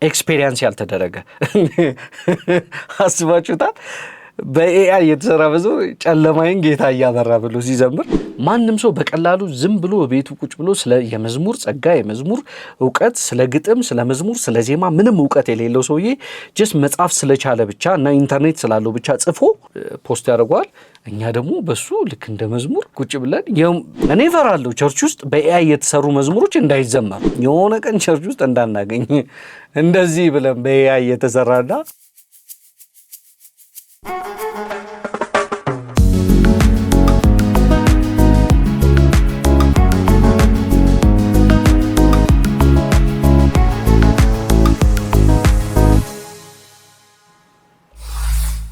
ኤክስፔሪየንስ ያልተደረገ አስባችሁታል? በኤአይ የተሰራ መዝሙር ጨለማዬን ጌታ እያበራ ብሎ ሲዘምር ማንም ሰው በቀላሉ ዝም ብሎ ቤቱ ቁጭ ብሎ ስለ የመዝሙር ጸጋ፣ የመዝሙር ዕውቀት፣ ስለ ግጥም፣ ስለ መዝሙር፣ ስለ ዜማ ምንም ዕውቀት የሌለው ሰውዬ ጀስት መጻፍ ስለቻለ ብቻ እና ኢንተርኔት ስላለው ብቻ ጽፎ ፖስት ያደርገዋል። እኛ ደግሞ በሱ ልክ እንደ መዝሙር ቁጭ ብለን እኔ እፈራለሁ ቸርች ውስጥ በኤአይ የተሰሩ መዝሙሮች እንዳይዘመሩ የሆነ ቀን ቸርች ውስጥ እንዳናገኝ እንደዚህ ብለን በኤአይ የተሰራና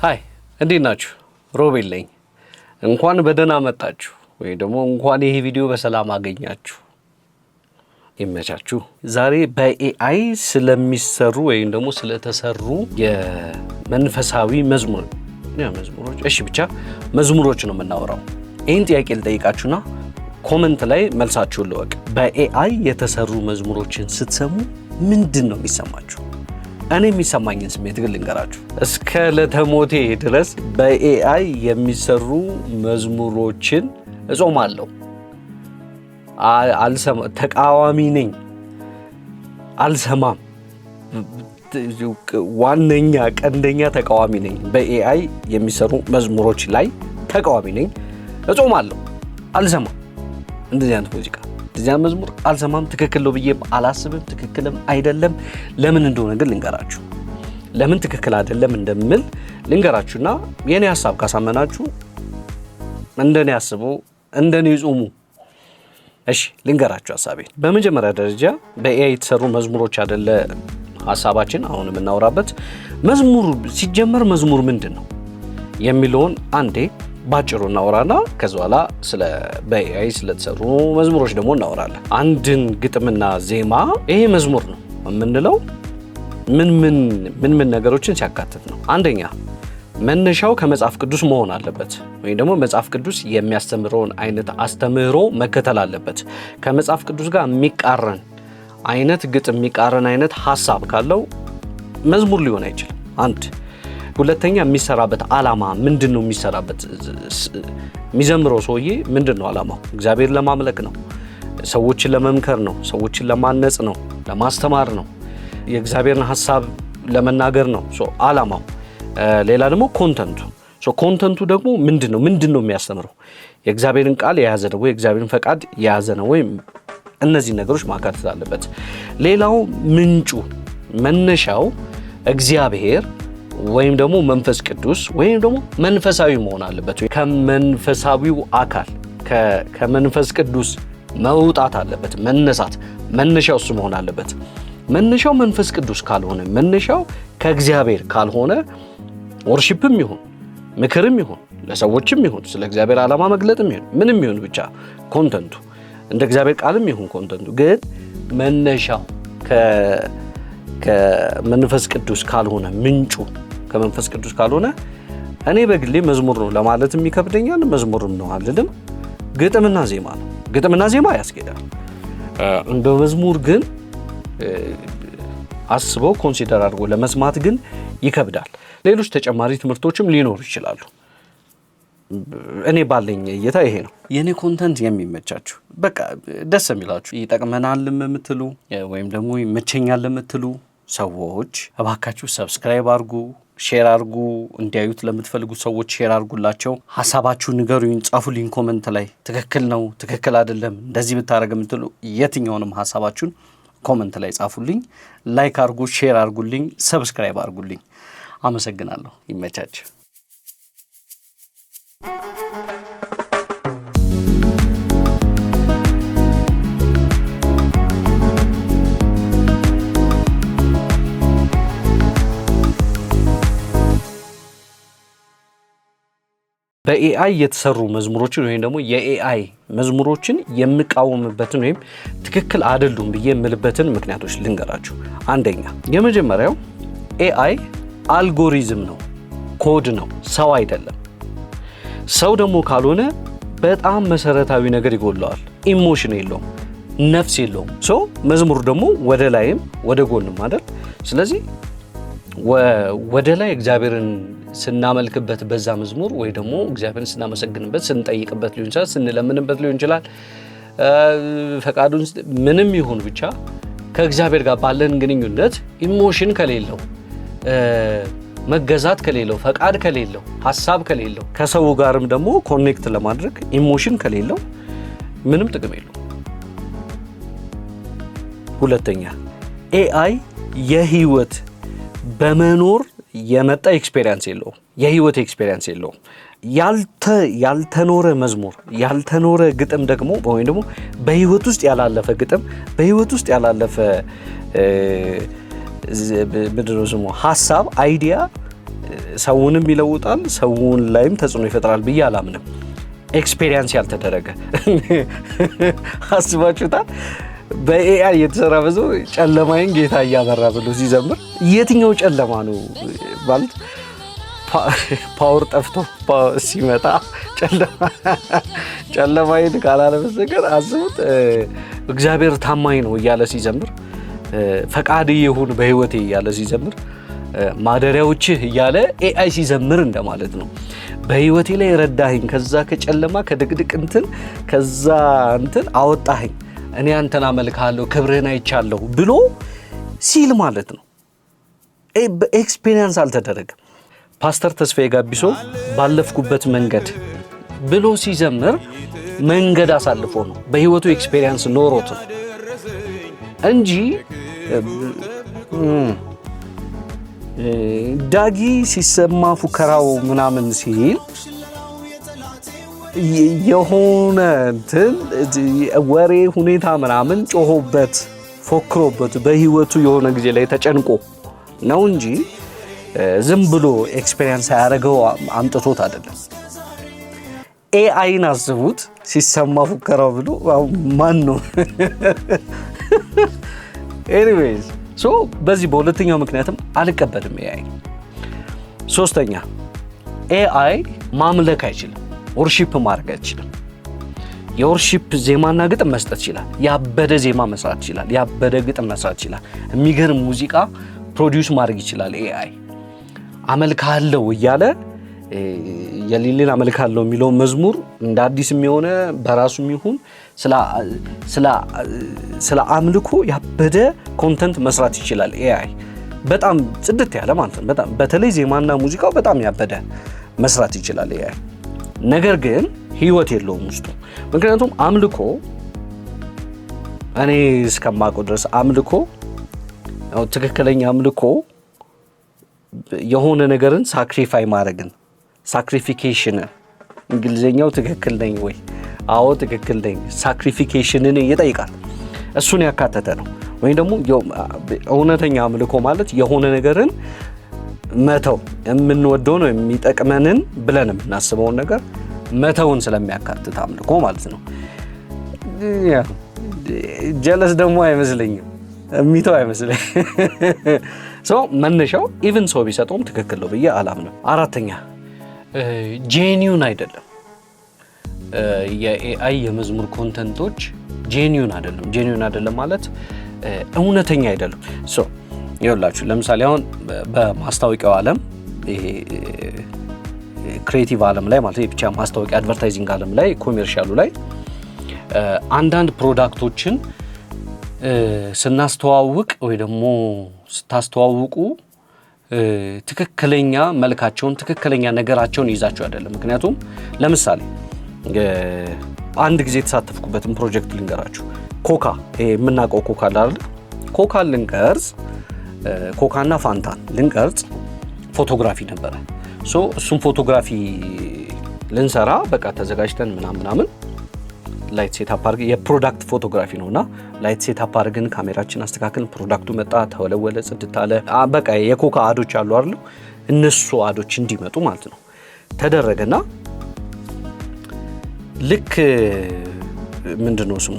ሃይ እንዴት ናችሁ? ሮቤል ነኝ። እንኳን በደህና መጣችሁ ወይ ደግሞ እንኳን ይሄ ቪዲዮ በሰላም አገኛችሁ። ይመቻችሁ። ዛሬ በኤአይ ስለሚሰሩ ወይም ደግሞ ስለተሰሩ የመንፈሳዊ መዝሙሮች እሺ ብቻ መዝሙሮች ነው የምናወራው። ይህን ጥያቄ ልጠይቃችሁና ኮመንት ላይ መልሳችሁን ልወቅ። በኤአይ የተሰሩ መዝሙሮችን ስትሰሙ ምንድን ነው የሚሰማችሁ? እኔ የሚሰማኝን ስሜት ግን ልንገራችሁ። እስከ ለተሞቴ ድረስ በኤአይ የሚሰሩ መዝሙሮችን እጾማለሁ። ተቃዋሚ ነኝ፣ አልሰማም። ዋነኛ ቀንደኛ ተቃዋሚ ነኝ። በኤአይ የሚሰሩ መዝሙሮች ላይ ተቃዋሚ ነኝ። እጾማለሁ፣ አልሰማም። እንደዚህ አይነት ሙዚቃ እንደዚህ መዝሙር አልሰማም። ትክክል ነው ብዬ አላስብም። ትክክልም አይደለም። ለምን እንደሆነ ግን ልንገራችሁ። ለምን ትክክል አይደለም እንደምል ልንገራችሁና የኔ ሐሳብ ካሳመናችሁ እንደኔ አስቡ፣ እንደኔ ጾሙ። እሺ ልንገራችሁ ሐሳቤን። በመጀመሪያ ደረጃ በኤአይ የተሰሩ መዝሙሮች አይደለ ሐሳባችን አሁን የምናወራበት። መዝሙር ሲጀመር መዝሙር ምንድን ነው የሚለውን አንዴ ባጭሩ እናወራና ከዛ በኋላ ስለ በኤአይ ስለተሰሩ መዝሙሮች ደግሞ እናወራለን። አንድን ግጥምና ዜማ ይሄ መዝሙር ነው የምንለው ምን ነገሮችን ሲያካትት ነው? አንደኛ መነሻው ከመጽሐፍ ቅዱስ መሆን አለበት፣ ወይም ደግሞ መጽሐፍ ቅዱስ የሚያስተምረውን አይነት አስተምህሮ መከተል አለበት። ከመጽሐፍ ቅዱስ ጋር የሚቃረን አይነት ግጥም፣ የሚቃረን አይነት ሐሳብ ካለው መዝሙር ሊሆን አይችልም። አንድ ሁለተኛ የሚሰራበት ዓላማ ምንድን ነው? የሚዘምረው ሰውዬ ምንድን ነው ዓላማው? እግዚአብሔር ለማምለክ ነው? ሰዎችን ለመምከር ነው? ሰዎችን ለማነጽ ነው? ለማስተማር ነው? የእግዚአብሔርን ሐሳብ ለመናገር ነው ዓላማው። ሌላ ደግሞ ኮንተንቱ ደግሞ ምንድን ነው የሚያስተምረው? የእግዚአብሔርን ቃል የያዘ ነው ወይ? የእግዚአብሔርን ፈቃድ የያዘ ነው ወይ? እነዚህ ነገሮች ማካተት አለበት። ሌላው ምንጩ መነሻው እግዚአብሔር ወይም ደግሞ መንፈስ ቅዱስ ወይም ደግሞ መንፈሳዊ መሆን አለበት። ከመንፈሳዊው አካል ከመንፈስ ቅዱስ መውጣት አለበት። መነሻው እሱ መሆን አለበት። መነሻው መንፈስ ቅዱስ ካልሆነ፣ መነሻው ከእግዚአብሔር ካልሆነ ወርሺፕም ይሁን ምክርም ይሁን ለሰዎችም ይሁን ስለ እግዚአብሔር ዓላማ መግለጥም ይሁን ምንም ይሁን ብቻ ኮንተንቱ እንደ እግዚአብሔር ቃልም ይሁን ኮንተንቱ ግን መነሻው ከመንፈስ ቅዱስ ካልሆነ፣ ምንጩ ከመንፈስ ቅዱስ ካልሆነ እኔ በግሌ መዝሙር ነው ለማለትም ይከብደኛል። መዝሙርም ነው አልልም። ግጥምና ዜማ ነው። ግጥምና ዜማ ያስኬዳል። እንደ መዝሙር ግን አስበው ኮንሲደር አድርጎ ለመስማት ግን ይከብዳል። ሌሎች ተጨማሪ ትምህርቶችም ሊኖሩ ይችላሉ። እኔ ባለኝ እይታ ይሄ ነው። የኔ ኮንተንት የሚመቻችሁ በቃ ደስ የሚላችሁ ይጠቅመናል የምትሉ ወይም ደግሞ ይመቸኛል የምትሉ ሰዎች እባካችሁ ሰብስክራይብ አድርጉ፣ ሼር አድርጉ። እንዲያዩት ለምትፈልጉት ሰዎች ሼር አድርጉላቸው። ሐሳባችሁን ንገሩኝ፣ ጻፉልኝ ኮመንት ላይ። ትክክል ነው፣ ትክክል አይደለም፣ እንደዚህ ብታረግ የምትሉ የትኛውንም ሐሳባችሁን ኮመንት ላይ ጻፉልኝ። ላይክ አድርጉ፣ ሼር አድርጉልኝ፣ ሰብስክራይብ አድርጉልኝ። አመሰግናለሁ። ይመቻችሁ። በኤአይ የተሰሩ መዝሙሮችን ወይም ደግሞ የኤአይ መዝሙሮችን የምቃወምበትን ወይም ትክክል አይደሉም ብዬ የምልበትን ምክንያቶች ልንገራችሁ። አንደኛ የመጀመሪያው ኤአይ አልጎሪዝም ነው፣ ኮድ ነው፣ ሰው አይደለም። ሰው ደግሞ ካልሆነ በጣም መሰረታዊ ነገር ይጎለዋል። ኢሞሽን የለውም፣ ነፍስ የለውም። መዝሙር ደግሞ ወደ ላይም ወደ ጎንም አይደል? ስለዚህ ወደ ላይ እግዚአብሔርን ስናመልክበት በዛ መዝሙር ወይ ደግሞ እግዚአብሔርን ስናመሰግንበት ስንጠይቅበት ሊሆን ይችላል ስንለምንበት ሊሆን ይችላል ፈቃዱን ምንም ይሁን ብቻ ከእግዚአብሔር ጋር ባለን ግንኙነት ኢሞሽን ከሌለው መገዛት ከሌለው ፈቃድ ከሌለው ሐሳብ ከሌለው ከሰው ጋርም ደግሞ ኮኔክት ለማድረግ ኢሞሽን ከሌለው ምንም ጥቅም የለውም። ሁለተኛ ኤአይ የህይወት በመኖር የመጣ ኤክስፔሪየንስ የለውም። የህይወት ኤክስፔሪየንስ የለውም። ያልተኖረ መዝሙር ያልተኖረ ግጥም ደግሞ ወይም ደግሞ በህይወት ውስጥ ያላለፈ ግጥም በህይወት ውስጥ ያላለፈ ምንድነው ስሙ ሐሳብ አይዲያ ሰውንም ይለውጣል ሰውን ላይም ተጽዕኖ ይፈጥራል ብዬ አላምንም። ኤክስፔሪየንስ ያልተደረገ አስባችሁታል? በኤአይ የተሰራ ብዙ ጨለማዬን ጌታ እያበራ ብሎ ሲዘምር የትኛው ጨለማ ነው ማለት ፓወር ጠፍቶ ሲመጣ ጨለማዬን ካላለ በስተቀር አስቡት። እግዚአብሔር ታማኝ ነው እያለ ሲዘምር ፈቃድ ይሁን በህይወቴ እያለ ሲዘምር ማደሪያዎችህ እያለ ኤአይ ሲዘምር እንደማለት ነው። በህይወቴ ላይ ረዳኸኝ ከዛ ከጨለማ ከድቅድቅ ከዛ አወጣኸኝ እኔ አንተን አመልክሃለሁ ክብርህን አይቻለሁ ብሎ ሲል ማለት ነው። ኤክስፔሪየንስ አልተደረገም። ፓስተር ተስፋዬ ጋቢሶ ባለፍኩበት መንገድ ብሎ ሲዘምር መንገድ አሳልፎ ነው በህይወቱ ኤክስፔሪየንስ ኖሮት ነው እንጂ ዳጊ ሲሰማ ፉከራው ምናምን ሲል የሆነ ወሬ ሁኔታ ምናምን ጮሆበት ፎክሮበት በህይወቱ የሆነ ጊዜ ላይ ተጨንቆ ነው እንጂ ዝም ብሎ ኤክስፔሪየንስ ያደረገው አምጥቶት አይደለም። ኤአይን አስቡት ሲሰማ ፉከራው ብሎ ማን ነው? ኤኒዌይስ በዚህ በሁለተኛው ምክንያትም አልቀበልም ኤአይ። ሶስተኛ ኤአይ ማምለክ አይችልም፣ ወርሺፕ ማድረግ አይችልም። የወርሺፕ ዜማና ግጥም መስጠት ይችላል። ያበደ ዜማ መስራት ይችላል። ያበደ ግጥም መስራት ይችላል። የሚገርም ሙዚቃ ፕሮዲዩስ ማድረግ ይችላል ኤአይ። አመልካለሁ እያለ የሌሊን አመልካለሁ የሚለው መዝሙር እንደ አዲስ የሚሆነ በራሱም ይሁን ስለ አምልኮ ያበደ ኮንተንት መስራት ይችላል ኤአይ። በጣም ጽድት ያለ ማለት ነው። በጣም በተለይ ዜማና ሙዚቃው በጣም ያበደ መስራት ይችላል ኤአይ። ነገር ግን ህይወት የለውም ውስጡ። ምክንያቱም አምልኮ እኔ እስከማውቀው ድረስ አምልኮ ትክክለኛ አምልኮ የሆነ ነገርን ሳክሪፋይ ማድረግን ሳክሪፊኬሽን እንግሊዘኛው ትክክል ነኝ ወይ? አዎ ትክክል ነኝ። ሳክሪፊኬሽንን ይጠይቃል። እሱን ያካተተ ነው። ወይ ደግሞ እውነተኛ አምልኮ ማለት የሆነ ነገርን መተው የምንወደው ነው የሚጠቅመንን ብለን የምናስበውን ነገር መተውን ስለሚያካትት አምልኮ ማለት ነው። ጀለስ ደግሞ አይመስለኝም የሚተው አይመስለኝ። መነሻው ኢቭን ሰው ቢሰጠውም ትክክል ነው ብዬ አላምንም። አራተኛ ጄኒዩን አይደለም። የኤአይ የመዝሙር ኮንተንቶች ጄኒዩን አይደለም ማለት እውነተኛ አይደለም። ይኸውላችሁ ለምሳሌ አሁን በማስታወቂያው ዓለም ይሄ ክሬቲቭ ዓለም ላይ ማለት ብቻ ማስታወቂያ አድቨርታይዚንግ ዓለም ላይ ኮሜርሻሉ ላይ አንዳንድ ፕሮዳክቶችን ስናስተዋውቅ ወይ ደግሞ ስታስተዋውቁ ትክክለኛ መልካቸውን ትክክለኛ ነገራቸውን ይዛቸው አይደለም። ምክንያቱም ለምሳሌ አንድ ጊዜ የተሳተፍኩበትን ፕሮጀክት ልንገራችሁ። ኮካ የምናውቀው ኮካ አይደል? ኮካ ልንቀርጽ ኮካና ፋንታን ልንቀርጽ ፎቶግራፊ ነበረ። እሱም ፎቶግራፊ ልንሰራ በቃ ተዘጋጅተን ምናምን ላይት ሴትአፕ አድርገን የፕሮዳክት ፎቶግራፊ ነውና ላይት ሴትአፕ አድርገን ካሜራችን አስተካክለን ፕሮዳክቱ መጣ፣ ተወለወለ፣ ጽድት አለ። በቃ የኮካ አዶች አሉ አይደል? እነሱ አዶች እንዲመጡ ማለት ነው ተደረገና ልክ ምንድነው ስሙ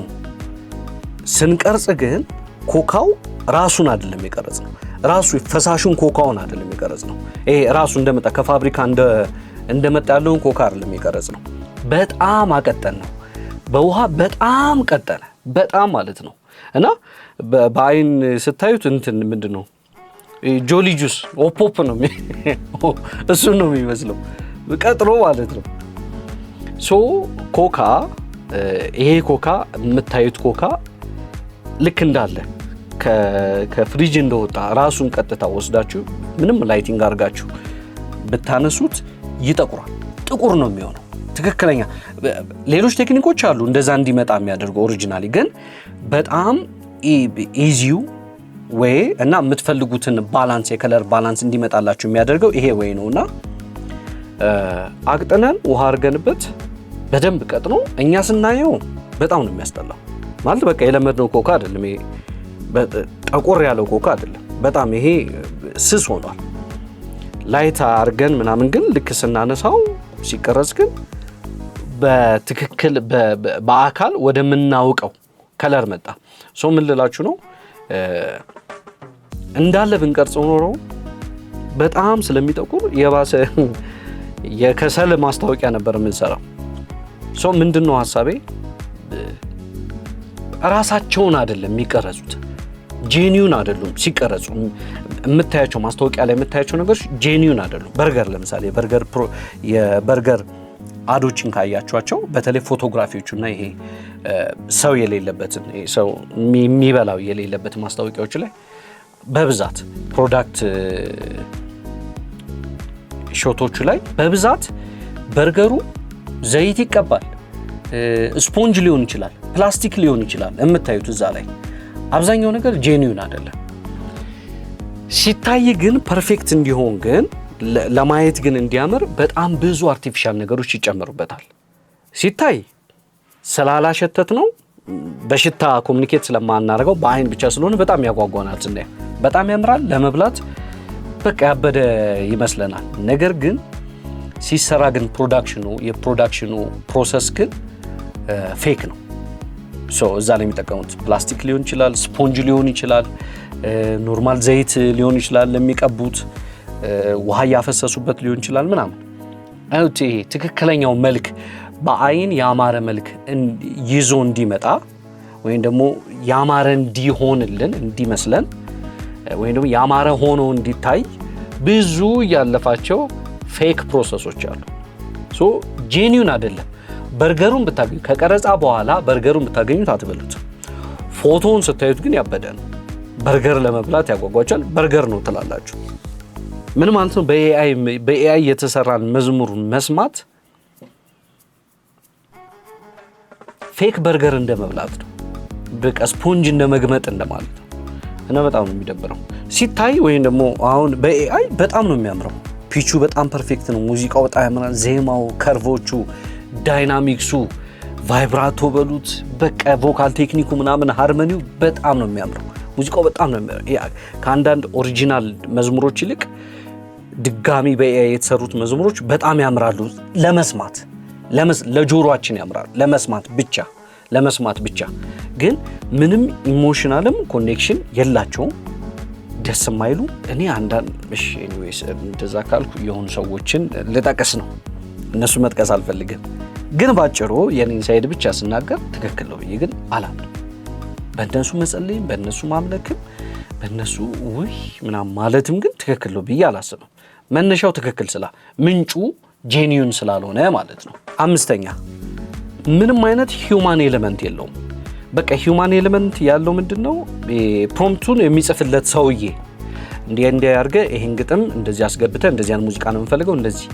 ስንቀርጽ ግን ኮካው ራሱን አይደለም የቀረጽ ነው። ራሱ ፈሳሹን ኮካውን አይደለም የቀረጽ ነው። ይሄ ራሱ እንደመጣ ከፋብሪካ እንደመጣ ያለውን ኮካ አይደለም የቀረጽ ነው። በጣም አቀጠን ነው። በውሃ በጣም ቀጠነ፣ በጣም ማለት ነው። እና በአይን ስታዩት ምንድነው ጆሊ ጁስ ኦፖፕ ነው እሱ ነው የሚመስለው ቀጥሎ ማለት ነው። ሶ ኮካ ይሄ ኮካ የምታዩት ኮካ ልክ እንዳለ ከፍሪጅ እንደወጣ ራሱን ቀጥታ ወስዳችሁ ምንም ላይቲንግ አድርጋችሁ ብታነሱት ይጠቁራል፣ ጥቁር ነው የሚሆነው። ትክክለኛ ሌሎች ቴክኒኮች አሉ እንደዛ እንዲመጣ የሚያደርገው ኦሪጂናሊ ግን በጣም ኢዚው ወይ እና የምትፈልጉትን ባላንስ የከለር ባላንስ እንዲመጣላችሁ የሚያደርገው ይሄ ወይ ነውና አቅጥነን ውሃ አድርገንበት በደንብ ቀጥኖ እኛ ስናየው በጣም ነው የሚያስጠላው። ማለት በቃ የለመድነው ኮካ አይደለም፣ ይሄ ጠቆር ያለው ኮካ አይደለም። በጣም ይሄ ስስ ሆኗል። ላይት አድርገን ምናምን ግን ልክ ስናነሳው ሲቀረጽ ግን በትክክል በአካል ወደምናውቀው ከለር መጣ። ሶ ምን ልላችሁ ነው እንዳለ ብንቀርጸው ኖሮ በጣም ስለሚጠቁር የባሰ የከሰል ማስታወቂያ ነበር የምንሰራው። ሶ ምንድነው ሐሳቤ ራሳቸውን አይደለም የሚቀረጹት፣ ጄኒዩን አይደሉም ሲቀረጹ። የምታያቸው ማስታወቂያ ላይ የምታያቸው ነገሮች ጄኒዩን አይደሉም። በርገር ለምሳሌ የበርገር አዶችን ካያቸዋቸው በተለይ ፎቶግራፊዎቹና ይሄ ሰው የሌለበትን ሰው የሚበላው የሌለበት ማስታወቂያዎች ላይ በብዛት ፕሮዳክት ሾቶቹ ላይ በብዛት በርገሩ ዘይት ይቀባል፣ ስፖንጅ ሊሆን ይችላል፣ ፕላስቲክ ሊሆን ይችላል። የምታዩት እዛ ላይ አብዛኛው ነገር ጄኒዩን አይደለም። ሲታይ ግን ፐርፌክት እንዲሆን ግን ለማየት ግን እንዲያምር በጣም ብዙ አርቲፊሻል ነገሮች ይጨመሩበታል። ሲታይ ስላላሸተት ነው በሽታ ኮሙኒኬት ስለማናደርገው በአይን ብቻ ስለሆነ በጣም ያጓጓናል። ስናየው በጣም ያምራል፣ ለመብላት በቃ ያበደ ይመስለናል። ነገር ግን ሲሰራ ግን የፕሮዳክሽኑ ፕሮሰስ ግን ፌክ ነው። ሶ እዛ ላይ የሚጠቀሙት ፕላስቲክ ሊሆን ይችላል፣ ስፖንጅ ሊሆን ይችላል፣ ኖርማል ዘይት ሊሆን ይችላል፣ ለሚቀቡት ውሃ ያፈሰሱበት ሊሆን ይችላል ምናምን። አይውት ይሄ ትክክለኛው መልክ በአይን ያማረ መልክ ይዞ እንዲመጣ ወይም ደግሞ ያማረ እንዲሆንልን እንዲመስለን ወይም ደግሞ ያማረ ሆኖ እንዲታይ ብዙ ያለፋቸው ፌክ ፕሮሰሶች አሉ። ሶ ጄኒዩን አይደለም። በርገሩን ብታገኙ ከቀረጻ በኋላ በርገሩን ብታገኙት አትበሉት። ፎቶውን ስታዩት ግን ያበደ ነው። በርገር ለመብላት ያጓጓቻል። በርገር ነው ትላላችሁ። ምን ማለት ነው? በኤአይ የተሰራን መዝሙር መስማት ፌክ በርገር እንደመብላት ነው። በቃ ስፖንጅ እንደመግመጥ እንደማለት ነው። እና በጣም ነው የሚደብረው ሲታይ። ወይም ደግሞ አሁን በኤአይ በጣም ነው የሚያምረው። ፒቹ በጣም ፐርፌክት ነው። ሙዚቃው በጣም ያምራል። ዜማው፣ ከርቮቹ፣ ዳይናሚክሱ፣ ቫይብራቶ በሉት በቃ ቮካል ቴክኒኩ ምናምን ሃርመኒው በጣም ነው የሚያምረው። ሙዚቃው በጣም ነው ከአንዳንድ ኦሪጂናል መዝሙሮች ይልቅ ድጋሚ በኤአይ የተሰሩት መዝሙሮች በጣም ያምራሉ። ለጆሮአችን ያምራሉ ለመስማት ብቻ ግን ምንም ኢሞሽናልም ኮኔክሽን የላቸውም። ደስ የማይሉ እኔ አንዳንድ ኤኒዌይስ እንደዛ ካልኩ የሆኑ ሰዎችን ልጠቀስ ነው። እነሱ መጥቀስ አልፈልግም። ግን ባጭሩ የኔን ሳይድ ብቻ ስናገር ትክክል ነው ብዬ ግን አላምንም። በእነሱ መጸለይም በእነሱ ማምለክም በእነሱ ምናምን ማለትም ግን ትክክል ነው ብዬ አላስብም። መነሻው ትክክል ምንጩ ጄኒዩን ስላልሆነ ማለት ነው። አምስተኛ ምንም አይነት ሂውማን ኤሌመንት የለውም። በቃ ሂውማን ኤሌመንት ያለው ምንድነው? ፕሮምፕቱን የሚጽፍለት ሰውዬ እንዲህ ያርገ ይሄን ግጥም እንደዚህ አስገብተ እንደዚያን ሙዚቃ ነው የምፈልገው እንደዚህ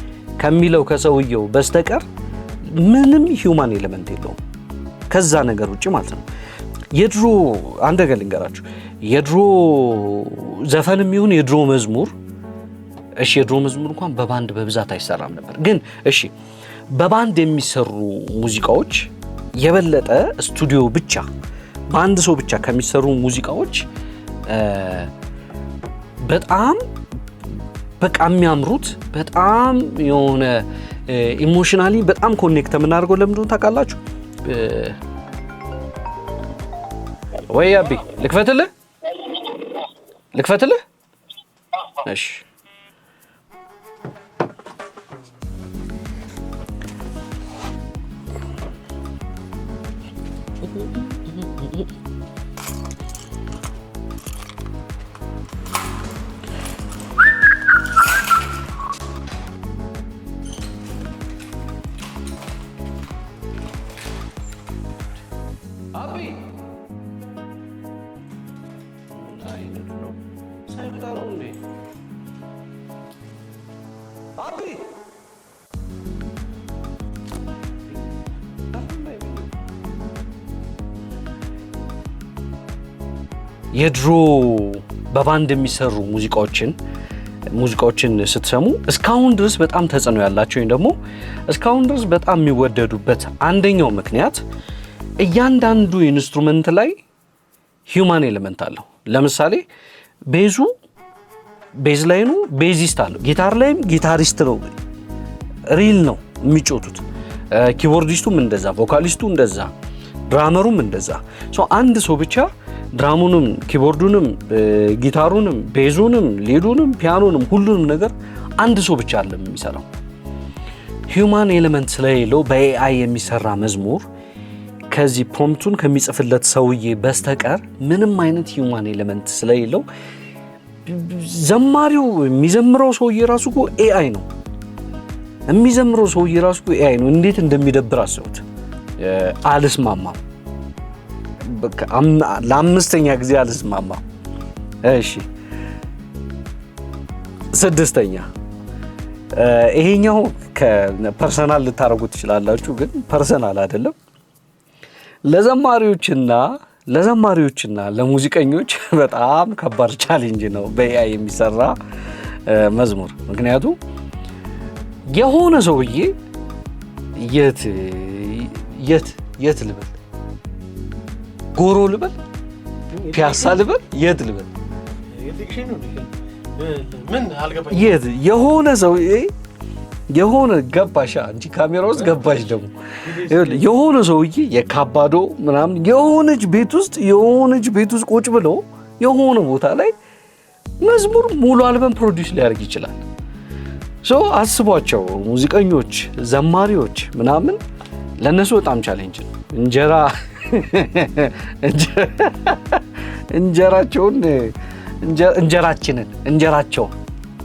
ከሚለው ከሰውየው በስተቀር ምንም ሂውማን ኤሌመንት የለውም ከዛ ነገር ውጪ ማለት ነው። የድሮ አንድ ነገር ልንገራችሁ። የድሮ ዘፈንም ይሁን የድሮ መዝሙር የድሮ መዝሙር እንኳን በባንድ በብዛት አይሰራም ነበር። ግን በባንድ የሚሰሩ ሙዚቃዎች የበለጠ ስቱዲዮ ብቻ በአንድ ሰው ብቻ ከሚሰሩ ሙዚቃዎች በጣም በቃ የሚያምሩት በጣም የሆነ ኢሞሽናሊ በጣም ኮኔክት የምናደርገው ለምንድነው ታውቃላችሁ? ወይ አቢ ልክፈትልህ? እሺ የድሮ በባንድ የሚሰሩ ሙዚቃዎችን ስትሰሙ እስካሁን ድረስ በጣም ተጽዕኖ ያላቸው ወይም ደግሞ እስካሁን ድረስ በጣም የሚወደዱበት አንደኛው ምክንያት እያንዳንዱ ኢንስትሩመንት ላይ ሂውማን ኤሌመንት አለው። ለምሳሌ ቤዝ ላይኑ ቤዚስት አለው፣ ጊታር ላይም ጊታሪስት ነው፣ ሪል ነው የሚጮቱት። ኪቦርዲስቱም እንደዛ፣ ቮካሊስቱ እንደዛ፣ ድራመሩም እንደዛ። አንድ ሰው ብቻ ድራሙንም ኪቦርዱንም ጊታሩንም ቤዙንም ሊዱንም ፒያኖንም ሁሉንም ነገር አንድ ሰው ብቻ አይደለም የሚሰራው። ሂውማን ኤሌመንት ስለሌለው በኤአይ የሚሰራ መዝሙር ከዚህ ፕሮምፕቱን ከሚጽፍለት ሰውዬ በስተቀር ምንም አይነት ሂውማን ኤሌመንት ስለሌለው ዘማሪው የሚዘምረው ሰውዬ ራሱ እኮ ኤአይ ነው። የሚዘምረው ሰውዬ ራሱ እኮ ኤአይ ነው። እንዴት እንደሚደብር አስቡት። አልስማማም፣ ለአምስተኛ ጊዜ አልስማማም። እሺ፣ ስድስተኛ ይሄኛው ከፐርሰናል ልታረጉት ትችላላችሁ፣ ግን ፐርሰናል አይደለም። ለዘማሪዎችና ለሙዚቀኞች በጣም ከባድ ቻሌንጅ ነው በኤአይ የሚሰራ መዝሙር። ምክንያቱም የሆነ ሰውዬ የት ልበል፣ ጎሮ ልበል፣ ፒያሳ ልበል፣ የት ልበል፣ የሆነ ሰውዬ የሆነ ገባሽ እንጂ ካሜራ ውስጥ ገባሽ። ደግሞ የሆነ ሰውዬ የካባዶ ምናምን የሆነች ቤት ውስጥ ቁጭ ብሎ የሆነ ቦታ ላይ መዝሙር ሙሉ አልበም ፕሮዲውስ ሊያደርግ ይችላል። አስቧቸው፣ ሙዚቀኞች፣ ዘማሪዎች ምናምን ለነሱ በጣም ቻሌንጅ ነው።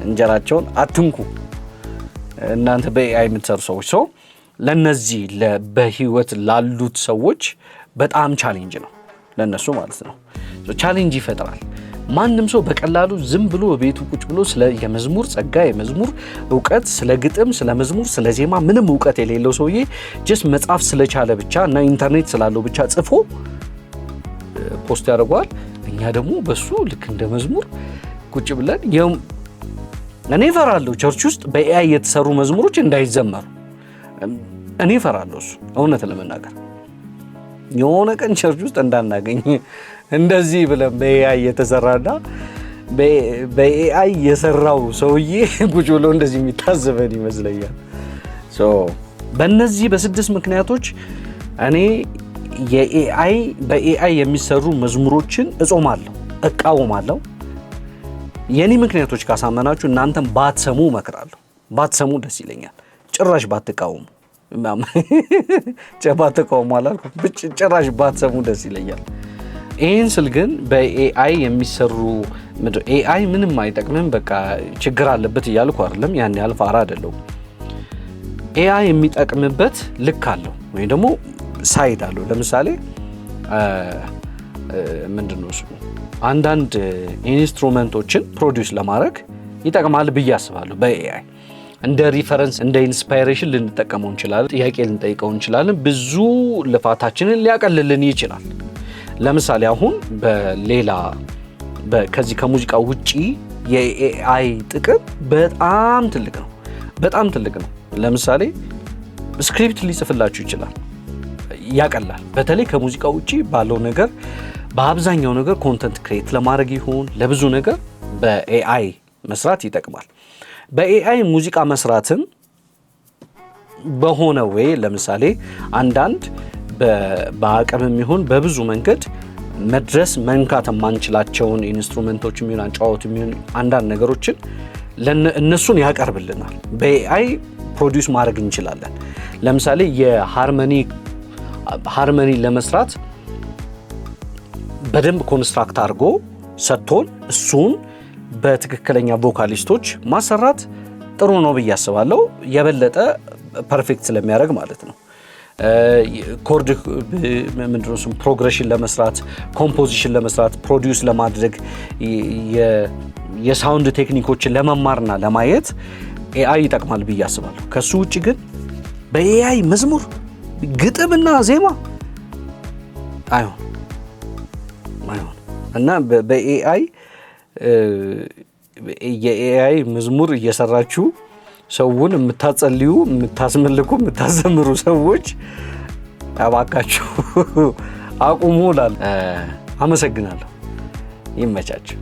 እንጀራቸውን አትንኩ እናንተ በኤአይ የምትሰሩ ሰዎች። ለነዚህ በህይወት ላሉት ሰዎች በጣም ቻሌንጅ ነው፣ ለነሱ ማለት ነው። ቻሌንጅ ይፈጥራል። ማንም ሰው በቀላሉ ዝም ብሎ በቤቱ ቁጭ ብሎ ስለ የመዝሙር ጸጋ፣ የመዝሙር እውቀት፣ ስለ ግጥም፣ ስለ መዝሙር፣ ስለ ዜማ ምንም እውቀት የሌለው ሰውዬ ጀስት መጻፍ ስለቻለ ብቻ እና ኢንተርኔት ስላለው ብቻ ጽፎ ፖስት ያደርገዋል። እኛ ደግሞ በሱ ልክ እንደ መዝሙር ቁጭ ብለን እኔ እፈራለሁ ቸርች ውስጥ በኤአይ የተሰሩ መዝሙሮች እንዳይዘመሩ። እኔ እፈራለሁ እሱ እውነት ለመናገር የሆነ ቀን ቸርች ውስጥ እንዳናገኝ እንደዚህ ብለን በኤአይ የተሰራና በኤአይ የሰራው ሰውዬ ቁጭ ብሎ እንደዚህ የሚታዘበን ይመስለኛል። በእነዚህ በ6 ምክንያቶች እኔ በኤአይ የሚሰሩ መዝሙሮችን እጾማለሁ፣ እቃወማለሁ። የኔ ምክንያቶች ካሳመናችሁ እናንተም ባትሰሙ እመክራለሁ። ባትሰሙ ደስ ይለኛል። ጭራሽ ባትቃወሙ ባትቃወሙ አላልኩም፣ ጭራሽ ባትሰሙ ደስ ይለኛል። ይህን ስል ግን በኤአይ የሚሰሩ ኤአይ ምንም አይጠቅምም በቃ ችግር አለበት እያልኩ አይደለም። ያን ያህል ፋራ አይደለሁም። ኤአይ የሚጠቅምበት ልክ አለው ወይም ደግሞ ሳይድ አለው። ለምሳሌ ምንድነው ስሙ አንዳንድ ኢንስትሩመንቶችን ፕሮዲውስ ለማድረግ ይጠቅማል ብዬ አስባለሁ። በኤአይ እንደ ሪፈረንስ እንደ ኢንስፓይሬሽን ልንጠቀመው እንችላለን። ጥያቄ ልንጠይቀው እንችላለን። ብዙ ልፋታችንን ሊያቀልልን ይችላል። ለምሳሌ አሁን ከዚህ ከሙዚቃ ውጪ የኤአይ ጥቅም በጣም ትልቅ ነው። ለምሳሌ ስክሪፕት ሊጽፍላችሁ ይችላል፣ ያቀላል። በተለይ ከሙዚቃ ውጪ ባለው ነገር በአብዛኛው ነገር ኮንተንት ክሬት ለማድረግ ይሁን ለብዙ ነገር በኤአይ መስራት ይጠቅማል። በኤአይ ሙዚቃ መስራትን በሆነ ወይ ለምሳሌ አንዳንድ በአቅምም ይሁን በብዙ መንገድ መድረስ መንካት የማንችላቸውን ኢንስትሩመንቶች የሚሆን አጫዋወት የሚሆን አንዳንድ ነገሮችን እነሱን ያቀርብልናል። በኤአይ ፕሮዲውስ ማድረግ እንችላለን። ለምሳሌ የሃርመኒ ለመስራት በደንብ ኮንስትራክት አድርጎ ሰጥቶን እሱን በትክክለኛ ቮካሊስቶች ማሰራት ጥሩ ነው ብዬ አስባለሁ። የበለጠ ፐርፌክት ስለሚያደርግ ማለት ነው። ኮርድ ምንድነው ፕሮግሬሽን ለመስራት፣ ኮምፖዚሽን ለመስራት፣ ፕሮዲውስ ለማድረግ የሳውንድ ቴክኒኮችን ለመማርና ለማየት ኤአይ ይጠቅማል ብዬ አስባለሁ። ከሱ ውጪ ግን በኤአይ መዝሙር ግጥምና ዜማ አይሆን እና በኤአይ የኤአይ መዝሙር እየሰራችሁ ሰውን የምታጸልዩ፣ የምታስመልኩ፣ የምታዘምሩ ሰዎች እባካችሁ አቁሙ እላለሁ። አመሰግናለሁ። ይመቻችሁ።